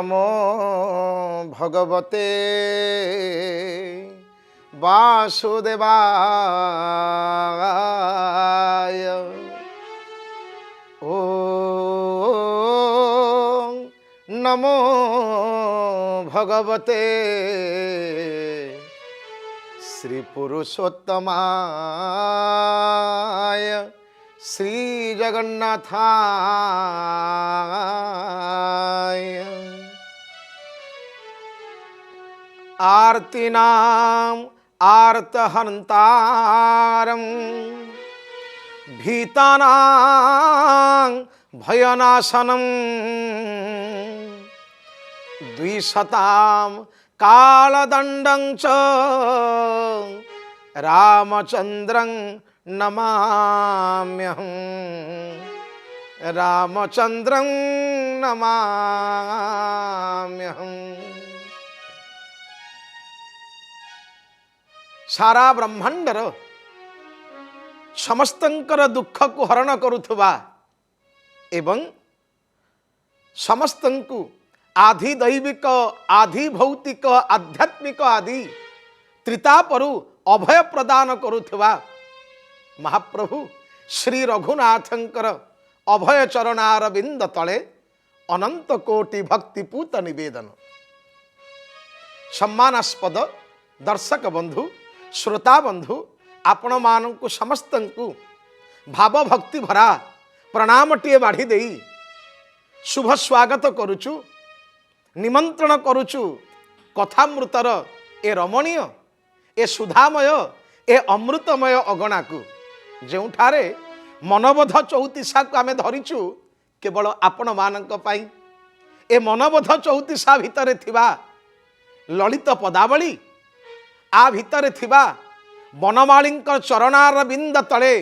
नमो भगवते वासुदेवाय। ओ नमो भगवते श्री पुरुषोत्तमाय श्री जगन्नाथाय। आर्तिनाम आर्तहन्तारं भीतानां भयनाशनं द्विशतां कालदण्डं च रामचन्द्रं नमाम्यहं। रामचन्द्रं नमाम्यहं। सारा ब्रह्मांडर समस्तंकर दुख को हरण करुथुबा एवं समस्तंकु आधि दैविक आधि भौतिक आध्यात्मिक आदि त्रितापरु अभय प्रदान करुथुबा महाप्रभु श्री रघुनाथंकर अभय चरणार बिंद तले अनंत कोटि भक्तिपूत निवेदन। सम्मानास्पद दर्शक बंधु श्रोता बंधु आपण मानकु समस्तंकु भाव भक्ति भरा प्रणामटिए बाढ़ी देई शुभ स्वागत करुचु, निमंत्रण करुचु कथामृतर ए रमणीय ए सुधामय ए अमृतमय अगणा को जोठारे मनबोध चौतीसा को आमे धरिचु केवल आपण मानक पाई। ए मनबोध चौतीसा भितरे थिबा ललित पदावली आ भितरे थिबा बनमालींकर चरणार बिंद तले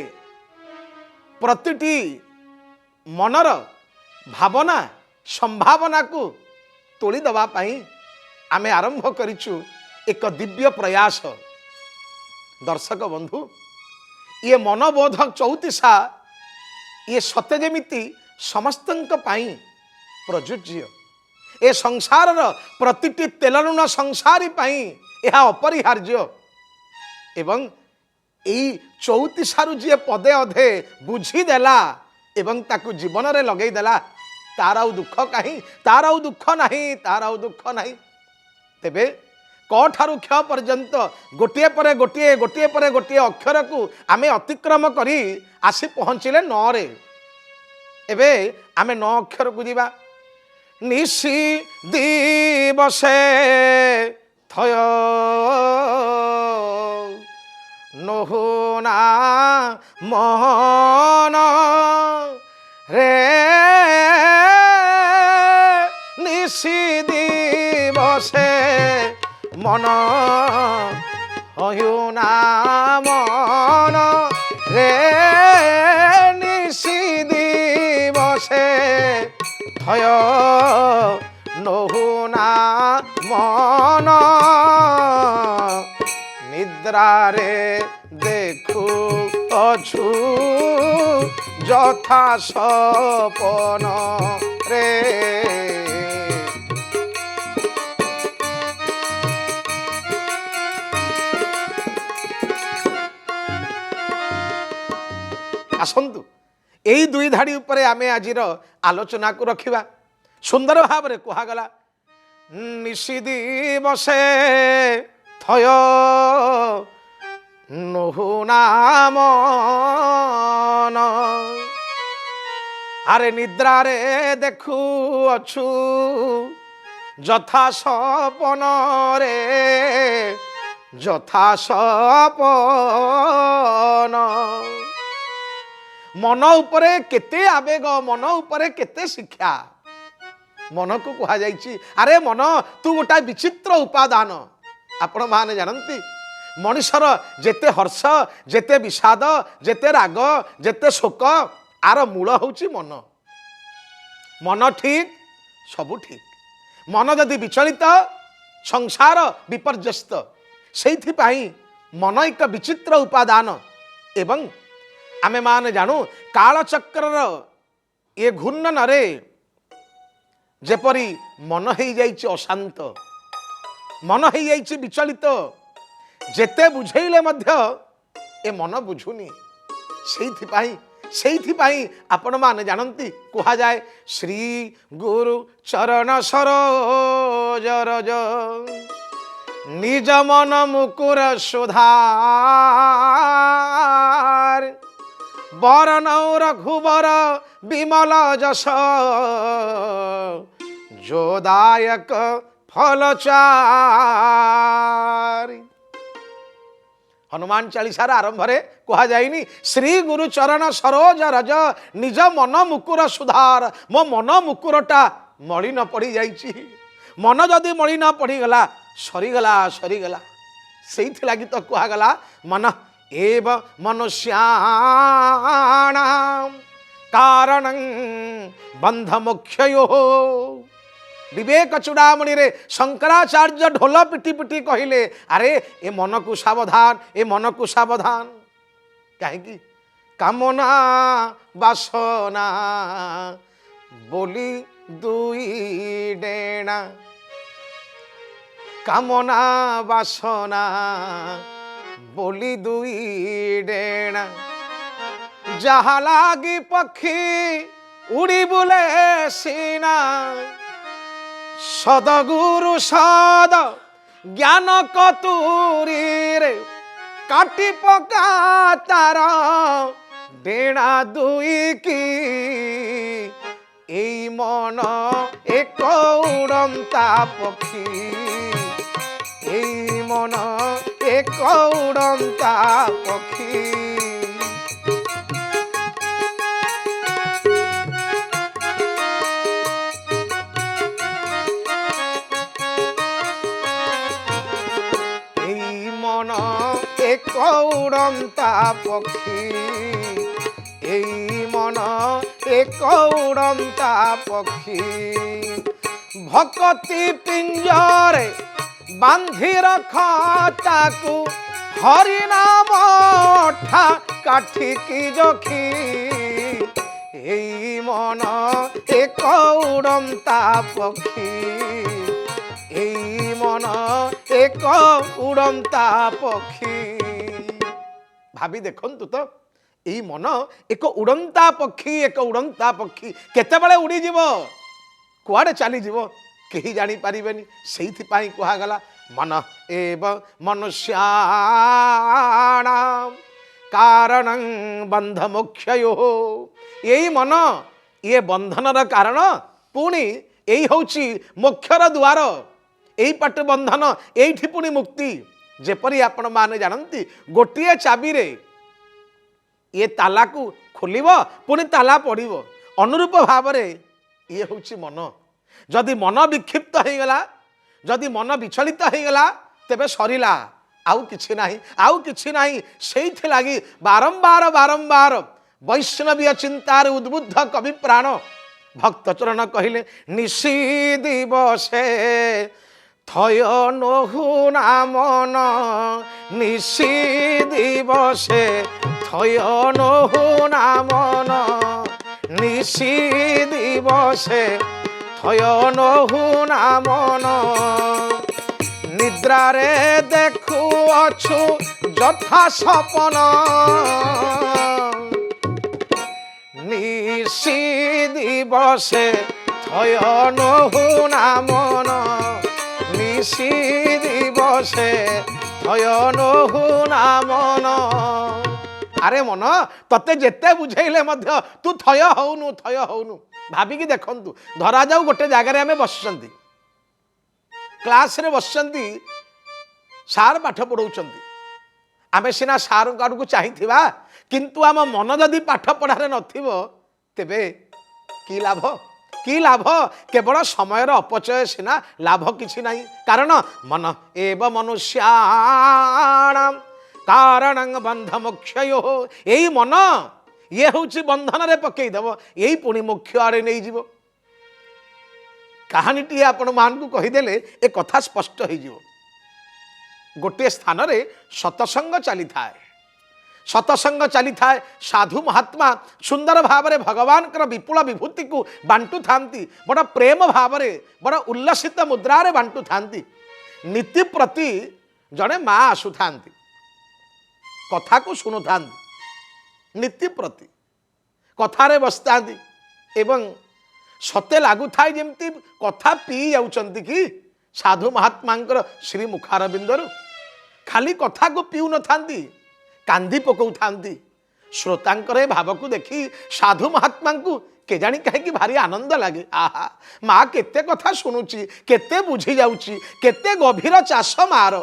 प्रतिटी मनर भावना संभावना को तोली दबा पाई आमे आरंभ करिचु एक दिव्य प्रयास। दर्शक बंधु ये मनबोध चौतीसा ये सत्य जेमिति समस्तंक पाई प्रयोज्य। ए संसार प्रतिटी तेलनुन संसारी पाई यह अपरिहार्य एवं यही चौतीसारु जी पदे अधे बुझीदेला एवं ताकु जीवन रे लगई देला तार आउ दुख कहीं तार आउ दुख नहीं तार आउ दुख नहीं। तेबे क ठारु क्ष पर्यंत गोटिए परे गोटिए गोटिए परे गोटिए अक्षर को आमे अतिक्रम करी आसी पहुँचिले न रे। एबे आमे न अक्षर को जीवा निशी दिवसे थय नहुना मोहन रे निशी दिवसे मन हयुना मन रे निशी दिवसे थय नहुना मन निद्रा रे देखु अछु जथा सपन रे। आसंतु यही दुई धाड़ी उपरे आमे आजिर आलोचना को रखिबा। सुंदर भाव रे कुहागला निशी दिवसे थय नहुना मन आरे निद्रा रे देखु अछु जथा सपन रे जथा सपन। मन उपरे केते आवेग मन उपरे केते शिक्षा मन को कहा जाइछि अरे मन तू गोटा विचित्र उपादान। आपण माने जानती मनुष्यर जेते हर्ष जेते विषाद जेते राग जेते शोक आर मूल होउछि मन। मन ठीक सबु ठीक मन जदि विचलित संसार विपर्यस्त सेइथि पाई मन एक विचित्र उपादान। एवं आमे माने जानू कालचक्र ये घूर्णन रे ଯେପରି ମନ ହେଇଯାଇଛି ଅଶାନ୍ତ, ମନ ହେଇଯାଇଛି ବିଚଳିତ, ଯେତେ ବୁଝେଇଲେ ମଧ୍ୟ ଏ ମନ ବୁଝୁନି। ସେଇଥିପାଇଁ ଆପଣମାନେ ଜାଣନ୍ତି କୁହାଯାଏ ଶ୍ରୀ ଗୁରୁ ଚରଣ ସରୋଜ ରଜ ନିଜ ମନ ମୁକୁର ସୁଧାର ବରନୌ ରଘୁବର ବିମଳ ଯଶ ଯୋଦାୟକ ଫଲଚାରି। ହନୁମାନ ଚାଳିଶାର ଆରମ୍ଭରେ କୁହାଯାଇନି ଶ୍ରୀ ଗୁରୁ ଚରଣ ସରୋଜ ରଜ ନିଜ ମନ ମୁକୁର ସୁଧାର। ମୋ ମନ ମୁକୁରଟା ମଳି ନ ପଡ଼ି ଯାଇଛି। ମନ ଯଦି ମଳି ନ ପଡ଼ିଗଲା ସରିଗଲା। ସେଇଥିଲାଗି ତ କୁହାଗଲା ମନ ଏବ ମନୁଷ୍ୟାଣାଂ କାରଣଂ ବନ୍ଧ ମୋକ୍ଷୟୋ। ବିବେକ ଚୂଡ଼ାମଣିରେ ଶଙ୍କରାଚାର୍ଯ୍ୟ ଢୋଲ ପିଟି ପିଟି କହିଲେ ଆରେ ଏ ମନକୁ ସାବଧାନ, ଏ ମନକୁ ସାବଧାନ। କାହିଁକି? କାମନା ବାସନା ବୋଲି ଦୁଇ ଡେଣା, କାମନା ବାସନା ବୋଲି ଦୁଇ ଡେଣା ଯାହା ଲାଗି ପକ୍ଷୀ ଉଡ଼ି ବୁଲେ ସିନା ସଦଗୁରୁ ସଦ ଜ୍ଞାନ କତୁରୀରେ କାଟି ପକା ତାର ଡେଣା ଦୁଇକି। এই মন এক উড়ন্তা পক্ষী, এই মন এক উড়ন্তা পক্ষী। এই মন এক উড়ন্তা পক্ষী, এই মন এক উড়ন্তা পক্ষী। ভকতি পিঞ্জরে বান্ধি রখ তাকু হরি নাম ঠা কাঠিকি জখি। এই মন এক উড়ন্তা পক্ষী, এই মন এক উড়ন্তা পক্ষী। ভাবি দেখন্তু তো এই মন এক উড়ন্তা পক্ষী, এক উড়ন্তা পক্ষী কেତେବେଳେ ଉଡ଼ିଯିବ, କୁଆଡ଼େ ଚାଲିଯିବ କେହି ଜାଣିପାରିବେନି। ସେଇଥିପାଇଁ କୁହାଗଲା ମନ ଏବ ମନୁଷ୍ୟାଣାଂ କାରଣଂ ବନ୍ଧ ମୋକ୍ଷୟୋ। ଏଇ ମନ ଇଏ ବନ୍ଧନର କାରଣ, ପୁଣି ଏଇ ହେଉଛି ମୋକ୍ଷର ଦ୍ୱାର। ଏଇ ପାଟେ ବନ୍ଧନ, ଏଇଠି ପୁଣି ମୁକ୍ତି। ଯେପରି ଆପଣମାନେ ଜାଣନ୍ତି ଗୋଟିଏ ଚାବିରେ ଇଏ ତାଲାକୁ ଖୋଲିବ ପୁଣି ତାଲା ପଡ଼ିବ, ଅନୁରୂପ ଭାବରେ ଇଏ ହେଉଛି ମନ। ଯଦି ମନ ବିକ୍ଷିପ୍ତ ହେଇଗଲା, ଯଦି ମନ ବିଚଳିତ ହେଇଗଲା ତେବେ ସରିଲା, ଆଉ କିଛି ନାହିଁ, ଆଉ କିଛି ନାହିଁ। ସେଇଥିଲାଗି ବାରମ୍ବାର ବୈଷ୍ଣବୀୟ ଚିନ୍ତାରେ ଉଦ୍ବୁଦ୍ଧ କବି ପ୍ରାଣ ଭକ୍ତଚରଣ କହିଲେ ନିଶି ଦିବସେ থয় নহু নামন, নিশি দিবসে থয় নহু নামন, নিশি দিবসে থয় নহু নামন। নিদ্রারে দেখু অছু যথা সপন, নিশি দিবসে থয় নহু নামন, নিশি দিবসে থয় নহু নামন। আরে মন ততে যেতে বুঝাইলে মধ্য তু থয় হউনু, থয় হউনু। ভাবিকি দেখন্তু ধরাযাଉ গোটে জায়গায় আমি বসিଛନ୍ତି, ক্লাসরে বসিଛନ୍ତି, সার পাঠ পড়াউଛନ୍ତି। ଆମେ ସିନା ସାରଙ୍କ ଆଡ଼କୁ ଚାହିଁଥିବା, କିନ୍ତୁ ଆମ ମନ ଯଦି ପାଠ ପଢ଼ାରେ ନଥିବ ତେବେ କି ଲାଭ, କି ଲାଭ? କେବଳ ସମୟର ଅପଚୟ ସିନା, ଲାଭ କିଛି ନାହିଁ। କାରଣ ମନ ଏବ ମନୁଷ୍ୟାଣାଂ କାରଣଂ ବନ୍ଧ ମୋକ୍ଷୟୋ। ଏଇ ମନ ଇଏ ହେଉଛି ବନ୍ଧନରେ ପକେଇଦେବ, ଏଇ ପୁଣି ମୋକ୍ଷ ଆଡ଼େ ନେଇଯିବ। କାହାଣୀଟିଏ ଆପଣମାନଙ୍କୁ କହିଦେଲେ ଏ କଥା ସ୍ପଷ୍ଟ ହେଇଯିବ। ଗୋଟିଏ ସ୍ଥାନରେ ସତସଙ୍ଗ ଚାଲିଥାଏ। सतसंग चली थाए साधु महात्मा सुंदर भाव में भगवान विपुल विभूति को बांटू था बड़ प्रेम भाव में बड़ उल्लसित मुद्रा रे बांटू था नीति प्रति जड़े माँ आसु था कथा को शुणु था नीति प्रति कथारे बसता एवं सते लगु था जमती कथा पी जाउचंती कि साधु महात्मा श्री मुखार बिंदर खाली कथा को पीऊ न थांती कांदी पकौ थांती श्रोतांकर भाव को देखी साधु महात्मा को केजाणी कहीं भारी आनंद लगे आहा माँ केते कथा शुणुची केते बुझी जाउची केते गभीर चाष मार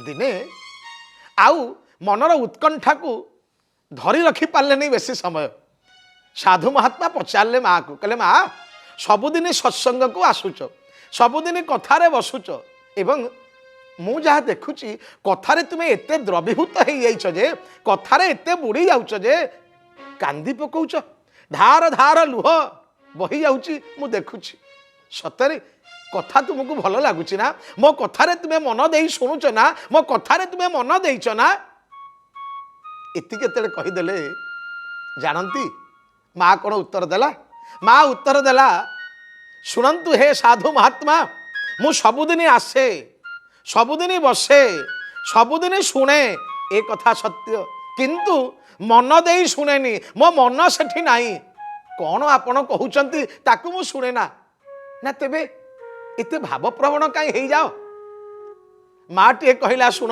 दिने आउ मनर उत्कंठा को धरी रखी पारे नहीं बेसी समय साधु महात्मा पचारे माँ को कहले माँ सबुदिन सत्संग को आसुच सबुदिन कथारे बसुच एवं मु जहाँ देखुची कथारे तुम्हें एते द्रवीभूत हो जाइछ जे कथारे एते बुड़ी जाउछ जे कांदी पकौछ धार धार लुह बही जाउची मु देखुची सतरे कथा तुमको भल लगुच ना मो कथारे तुम्हें मन दे शुणुच ना मो कथारे तुम्हें मन देइछ ना एति केते कहीदेले जानती माँ कौन उत्तर देला माँ उत्तर देला शुणु हे साधु महात्मा मु सबुदिन आसे सबुदिन बसे सबुदिन शुणे ए कथा सत्य किंतु मन दे शुणेनी मो मन सेठी नाही कौन आपण कहउचंती ताकू मु शुणे ना ना तेबे इते भावप्रवण कहीं हो जाओ माँ टे कहला शुण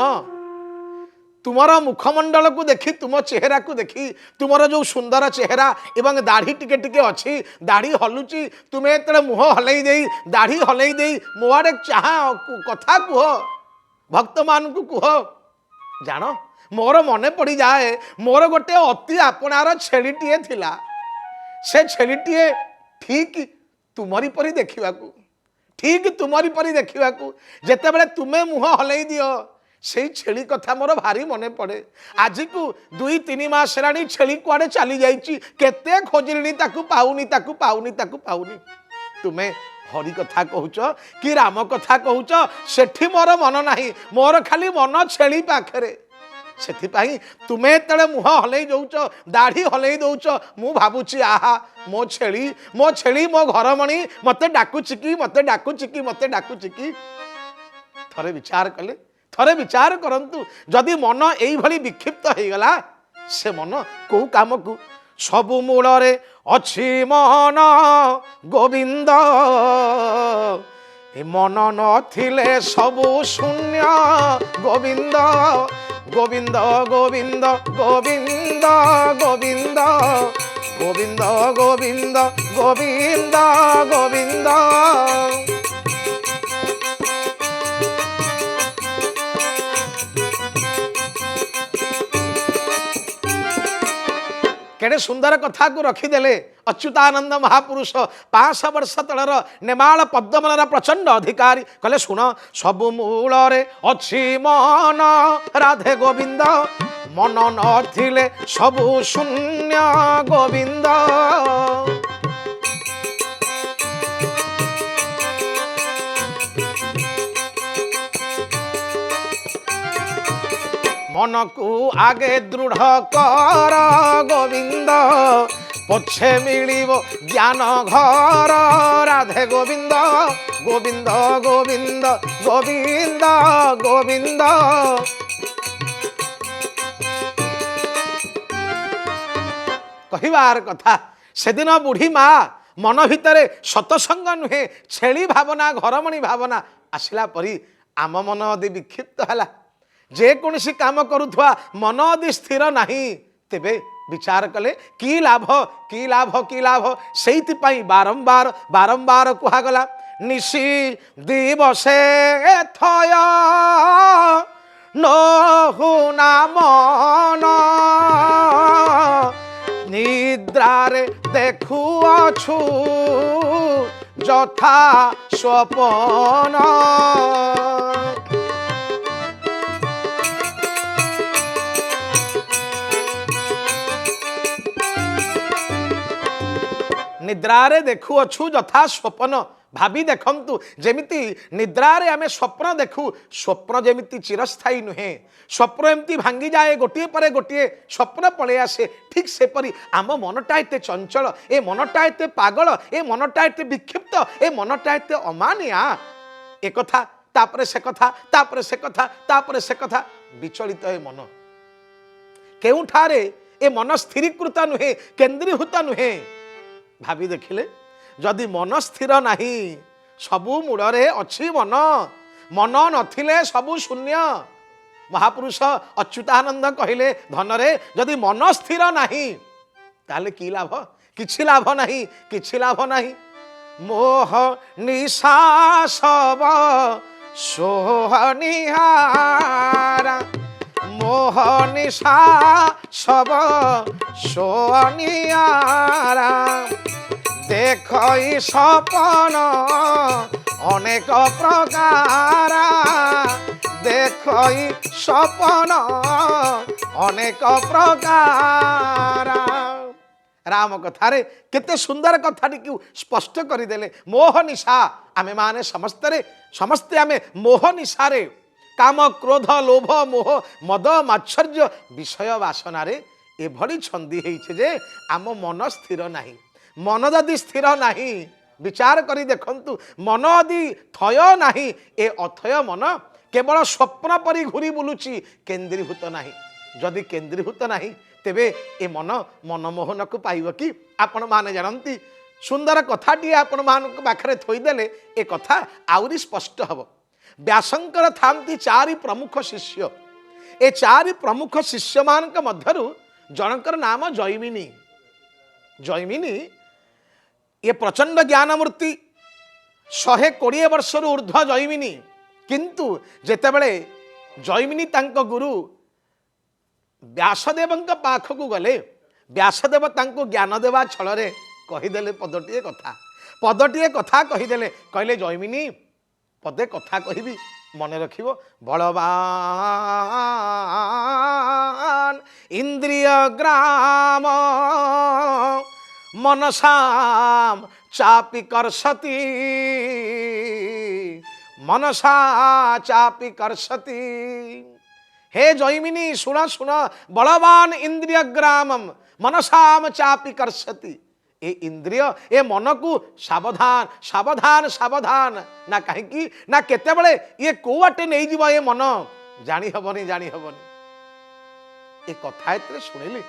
तुमर मुखमंडल को देखी तुम चेहरा को देखी तुमर जो सुंदर चेहरा एवं दाढ़ी टिके टिके अच्छी दाढ़ी हलुची तुम्हें ये मुह हलई दे दाढ़ी हलई दे मोआड़े चाह कथा कह भक्त मान को कह जान मोर मन पड़ी जाए मोर गोटे अति आपणार छेड़ीटीए थिला से छेड़ीटीए ठीक तुमरी परी देखा ठीक तुमरी परी देखा जेते बेले तुम्हें मुह हलई दियो से छेली कथा मोर भारी मन पड़े आज को 2-3 मास हेलाणी छेली कुआडे चली जाइए केते खोजलिनी ताकू पाउनी ताकू पाउनी ताकू पाउनी तुम्हें हरि कथा कहूच कि राम कथा कहूच सेठी मोर मन नाही मोर खाली मन छेली पाखरे सेथिपाई तुम्हें तेरे मुह हलई दौच दाढ़ी हलई दौच मु भावुची आहा मो छेली मो घरमणी मते डाकुची कि मते डाकुची कि मते डाकुची कि थरे विचार कले थरे विचार करंतु जदि मन एई भली विक्षिप्त हो गला से मन को काम को सबु मूल रे अछि मन गोविंद ए मन नथिले सबु शून्य गोविंद गोविंद गोविंद गोविंद गोविंद गोविंद गोविंद गोविंद गोविंद केड़े सुंदर कथा को रखीदेले अच्युतानंद महापुरुष 500 वर्ष तलर नेमाल पद्ममलर प्रचंड अधिकारी कहले शुण सबु मूल रे अछि मन राधे गोविंद मन नथिले सबु शून्य गोविंद मन को आगे दृढ़ कर गोविंद पछे मिलिबो ज्ञान घर राधे गोविंद गोविंद गोविंद गोविंद गोविंद कहिबार कथा सेदिन बुढ़ी माँ मन भितर सतसंग नुहे छेली भावना घरमणी भावना आसला परी आम मन अदि विक्षिप्त है जेकोसी काम करुवा मन अदि स्थिर नहीं तेबे विचार कले की लाभ की लाभ की लाभ से बारंबार बारंबार कहगला निशी दिवसे थय नहुना मन निद्रारे देखुअछु जथा स्वपन निद्रारे देखुअछु जथा स्वपन भाभी देखंतु जेमिति निद्रारे आमे स्वप्न देखु स्वप्न जेमिति चिरस्थायी नुहे स्वप्न एमती भांगी जाए गोटे पर गोटे स्वप्न पळे आसे ठीक से परी आम मनटा एते चंचल ए मनटा एते पागल ए मनटा एते विक्षिप्त ए मनटा एते अमानिया ए कथा तापरे से कथा तापरे से कथा तापरे से कथा विचलित ए मन केउठारे ए मन स्थिरीकृत नुहे केंद्रीभूत नुहे भाभी देखिले जदि मन स्थिर नहीं सबु मूड़े अच्छी मन मन नथिले सबु शून्य महापुरुष अच्युतानंद कहिले धनरे जदि मन स्थिर नहीं ताले की लाभ किछि लाभ नहीं किछि लाभ नहीं मोह निशा सब सोहनिहारा मोह निशा सब सोहनिहारा देख सपन अनेक प्रकार देख सपन अनेक प्रकार राम कथारे केते सुंदर कथाटी क्यों स्पष्ट करदेले मोह निशा आमे माने समस्ते आमे मोह निशारे काम क्रोध लोभ मोह मद माच्छर्य विषय वासनारे एभली छंदी होइछे जे आम मन स्थिर नहीं मन यदि स्थिर नहीं विचार करी देखंतु मन यदि थय नहीं ए अथय मन केवल स्वप्न परी घूरी बुलुची केंद्रीभूत नहीं जदि केंद्रीभूत नहीं तेबे ए मन मनमोहन को पाइब कि आपण माने जानती सुंदर कथाटी आपण मान पाखरे थोईदेले ए कथा आउरी स्पष्ट हब व्यासंकर थांती चारि प्रमुख शिष्य ए चारि प्रमुख शिष्य मान मध्यरु जनकर नाम जैमिनी जैमिनी ये प्रचंड ज्ञानमूर्ति 120 वर्ष ऊर्ध्व जैमिनी किंतु जेतेबेले जैमिनी तांको गुरु व्यासदेव पाखक गले व्यासदेव तांको ज्ञान देवा छलरे कहीदेले पदटीए कथा कहीदेले कहले जैमिनी पदे कथा कहबी मन रखिबो बलवान इंद्रिय ग्राम मनसाम चापी कर्षति मनसा चापी कर्षति हे जैमिनी सुन सुन बलवान इंद्रिय ग्रामम मनसाम चापी कर्षति ए इंद्रिय ए मन को सावधान सावधान सावधान ना कहीं ना केतेबेले ये कोवाटे नहीं जीव ए मन जानी हबनी ए कथा एते सुनिले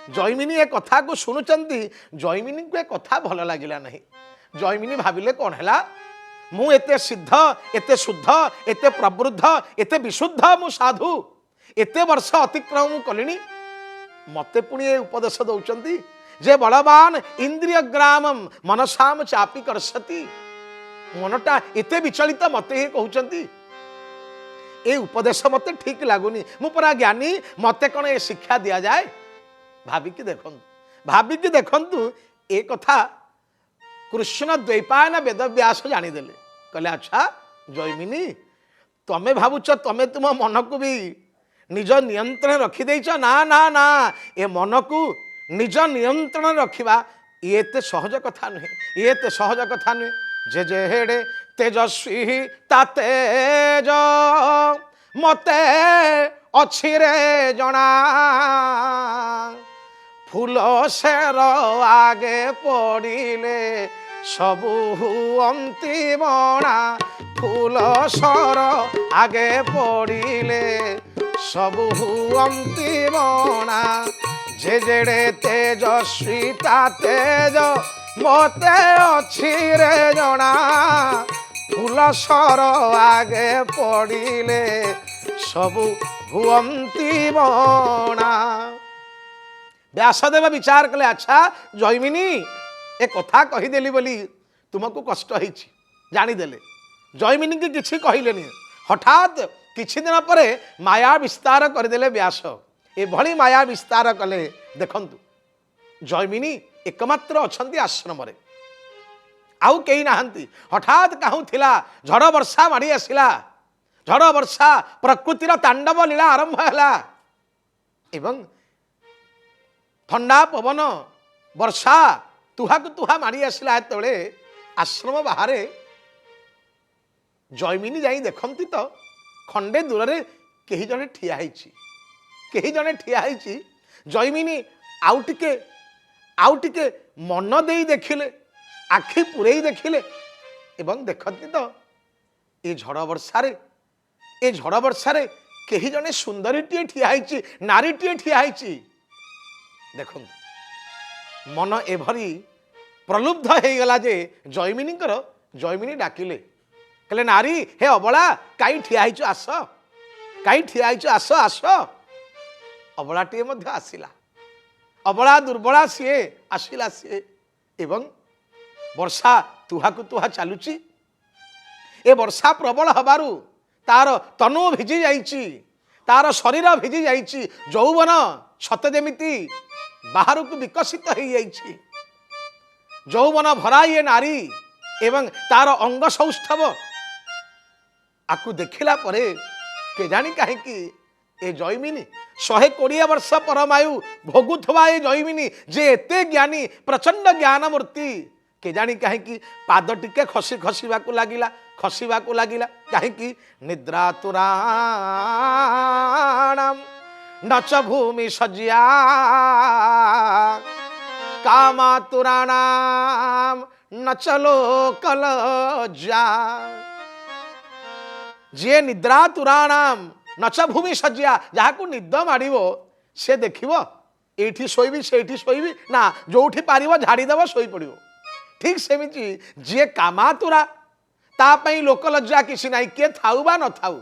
जैमिनी ए कथा को शुणुचंती जैमिनी को ए कथा भल लगिला नहीं जैमिनी भाविले कौन है मु एते सिद्ध एते शुद्ध एते प्रवृद्ध एते विशुद्ध मु साधु एते वर्ष अतिक्रम कलिनी मते पुणी ए उपदेश दौचंती जे बलवान इंद्रिय ग्रामम मनसाम चापी कर्षति मनटा एते विचलित मते ही कहउचंती ए उपदेश मते ठीक लागुनी मु परा ज्ञानी मते कोन ए शिक्षा दिया जाए भाविकी देखंतु ए कथा कृष्ण द्वैपायन वेदव्यास जानीदेले कहले अच्छा जैमिनी तमे भावुच तमे तुम मन को भी निज नियंत्रण रखी देइछ ना ना ना ए मन को निज नियंत्रण रखिबा ये ते सहज कथा नुहे ये ते सहज कथा नुहे जे जे हेडे तेजस्वी ता तेज मते अछि रे जना फूल शेर आगे पड़िले सबु हुअंती बणा फूल सर आगे पड़िले सबु हुअंती बणा जे जेड़े तेजस्वी ता तेज मते अछि रे जना फूल सर आगे पड़िले सबु हुअंती बणा व्यासदेव विचार कले अच्छा जैमिनी ए कथा कहीदेली बोली तुमको कष्ट होइछि जानीदेले जैमिनी की किछि कहलेनी हठात किछि दिन परे माया विस्तार करदेले व्यास ए भली माया विस्तार कले देखंतु जैमिनी एकमात्र अछंती आश्रम रे आउ केही नाहंती हठात काहू थिला झड़ वर्षा माड़ी आसिला झड़ वर्षा प्रकृतिर तांडव लीला आरंभ हैला एवं ठंडा पवन वर्षा तुहा को तुहा माड़ी आसला हेतबेले आश्रम बाहर जयमिनी जाई देखती तो खंडे दूर रे कही जने ठिया होइछि कही जने ठिया होइछि जयमिनी आउ टिके मन देई देखिले आखि पुरेई देखिले एवं देखती तो ए झड़ वर्षारे कही जने सुंदरीटीए ठिया होइछि नारीटीए ठिया होइछि देखु मन एभरी प्रलुब्ध हो गला जे जयमिनी डाकिले कहले नारी हे अबला कहीं ठिया होइछु आस कहीं ठिया होइछु आस आस अबलाटीए मध्य आसिला अबला दुर्बला सीए आसिला सीए एवं वर्षा तुहाकु तुहा चलुची ए वर्षा प्रबल हबारु तार तनु भिजी जाइछि तार शरीर भिजी जाइछि यौवन छत जेमिति बाहर को विकसित हो जाइछि यौवन भरा ये नारी एवं तार अंग सौष्ठव आकु देखिला परे के जानी कहीं ए जयमिनी 120 वर्ष परमायु भोगुथवा ए जयमिनी जे एते ज्ञानी प्रचंड ज्ञान मूर्ति के जानी कहीं पाद टिके खसीवाकू लागिला कहीं निद्रा तुराणाम नच भूमि सज्या कामा तुराणाम नचलो कलजा जे निद्रा तुराणाम नच भूमि सज्या जहाँ को निद माड़ो से देखिबो एठी शोइबी सेठी शोइबी ना जोठी पारिबो झाड़ीदेव शोई पड़िबो ठीक सेमिति जे कामातुरा तापई लोकलज्जा किसी नाई किए थाउ बा न थाउ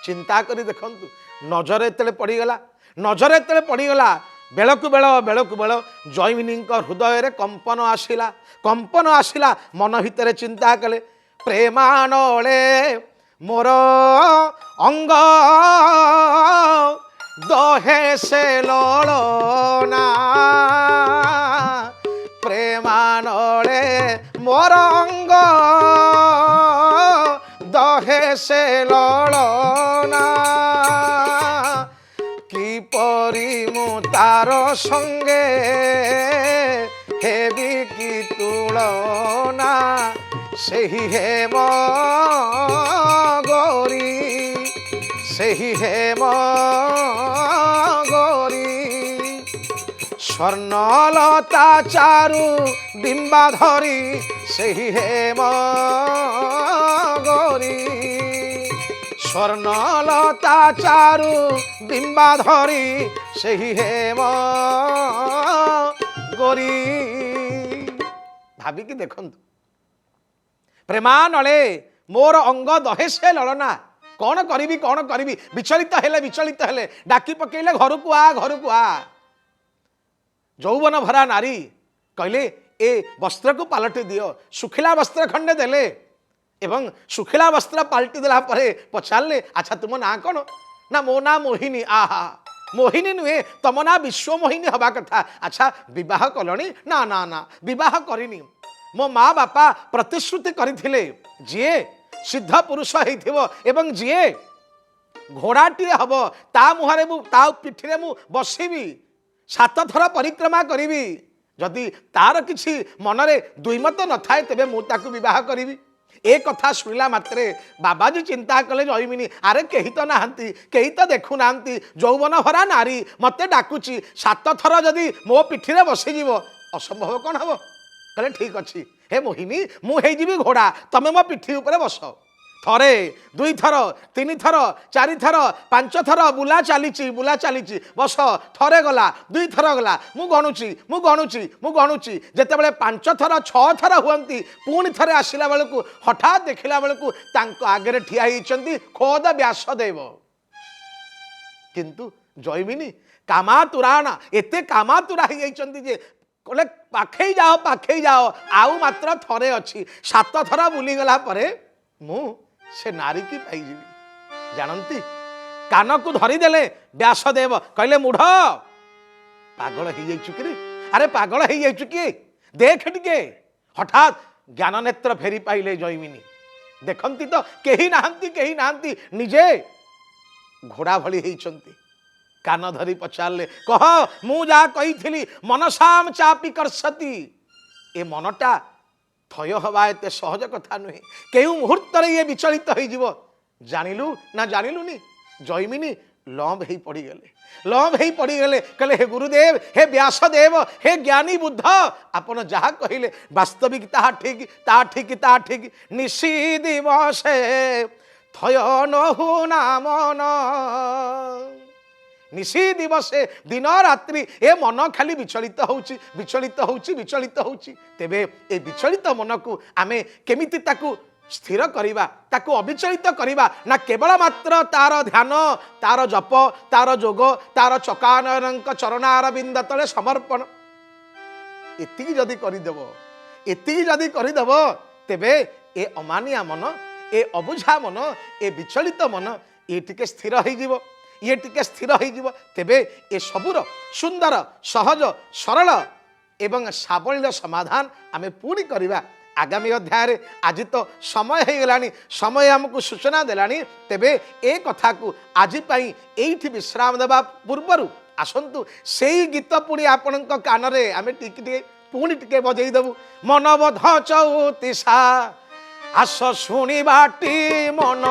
चिंता करी देखंतु नजर एतले पड़ीगला बेलकु बेल जयमिनी हृदय रे कंपन आसिला मन भितर चिंता कले प्रेमानले मोर अंग दहे से लड़ना प्रेमानले मोर अंग दहे से लड़ना कि परी मु तार संगे हेबी की तुलना सही है गोरी स्वर्णलता चारु बिंबा धरी सही है गोरी स्वर्णलता चारु बिंबा धरी सही है गोरी भाभी की देखंतु प्रेमानले मोर अंग दहे से लड़ना कौन करी विचलित हेले डाकी पकेले घर को आ यौवन भरा नारी कहले ए वस्त्र को पलटि दियो सुखिला वस्त्र खंडे देले एवं सुखिला वस्त्र पलटि देला परे पचारे अच्छा तुम ना कौन ना मो ना मोहिनी आहा मोहिनी नुहे तम ना विश्व मोहिनी हवा कथा अच्छा विवाह कलनी ना ना ना विवाह करिनी मो माँ बापा प्रतिश्रुति करथिले जे सिद्ध पुरुष होइथिबो एवं जे घोड़ाटी हम ता मुहरे मु ता पिठिरे मु बसिबी 7 थर परिक्रमा करी जदि तार किछि मनरे दुईमत न थाए तेबे मु ताकु विवाह करी ए कथा सुनिला मात्रे बाबाजी चिंता कले जयमिनी अरे कही तो नाहंती कही तो देखु नाहंती यौवन भरा नारी मते डाकुची 7 थर जदि मो पिठिरे बसिजिव असंभव कौन हम कहले ठीक अच्छी हे मोहिनी मुझे जीवी घोड़ा तमे मो पिठी ऊपर बस थरे 2 थर 3 थर 4 थर 5 थर बुला चली बस थरे गला 2 थर गला मु गणुची जिते बड़े 5 थर 6 थर हुंती पुणी थरे आसला बेलू हठात देखला बेलू आगे ठिया होती खोद व्यासदेव किंतु जयमिनी कामातुराणा एते कामातुरा हो जे कहले पाखे जाओ आउ मात्र थरे अच्छी 7 थर बुलीगला परे मु से नारी की पाई जानती कान को धरीदेले व्यासदेव कहले मूढ़ पागल हो जाइए अरे पागल हो जाइए किए देख टिके हठात ज्ञान नेत्र फेरी पाइले जयमिनी देखती तो कही नाहंती निजे घोड़ा भली होइछंती कान धरी पचारे कह मु जा कही मनसाम चापी करसती ए मनटा थय हवा एते सहज कथा नुहे केउ मुहूर्त ये विचलित हो जानिलु ना जानिलुनी जयमिनी लंब ही पड़ी गले कहले हे गुरुदेव हे व्यासदेव हे ज्ञानी बुद्ध आपण जहा कहले वास्तविक ता ठीक निशी दिवसे थय नहु नामन निशी दिवसे दिन रात्रि ए मन खाली विचलित होउची तेबे ए विचलित मन को आमे केमिति ताकू स्थिर करिबा ताकू अविचलित करिबा ना केवल मात्र तार ध्यान तार जप तार जोग तार चकानयनक चरणारविंद तले समर्पण एति जदि करिदेव तेबे ए अमानिया मन ए अबुझा मन ए विचलित मन ये टिके स्थिर हो जीव तेबे ए सबुर सुंदर सहज सरल एवं सावल्य समाधान आमे पूरी करिबा आगामी अध्याय आज तो समय हो गलानी समय हमको सूचना देलानी तेबे ए कथा को आज पाई एठी विश्राम देबा पूर्वरु आसंतु सेई गीत पुणी आपनक कान रे आमे टिके पुणी टिके बजै देबु मनबोध चौतिसा आस शुणी बाटी मन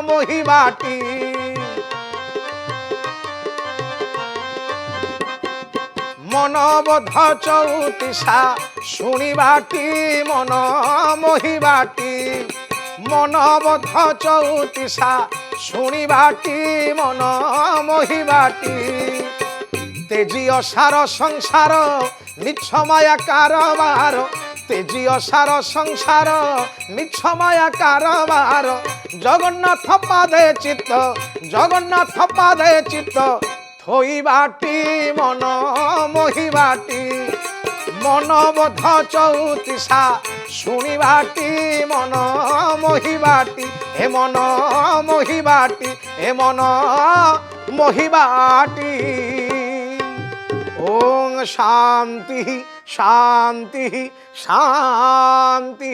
मोहि बाटी मनबोध चौतिसा शुणिबाटी मन मोहिबाटी मनबोध चौतिसा शुणिबाटी मन मोहिबाटी तेजी असार संसार मिछ माया कारबार तेजी असार संसार मिछ माया कारबार जगन्नाथ पादे चित्त थोई बाटी मन मोहिबाटी मनबोध चौतिसा शुणिबाटी मन मोहिबाटी हे मन मोहिबाटी हे मन मोहिबाटी ओम शांति शांति शांति।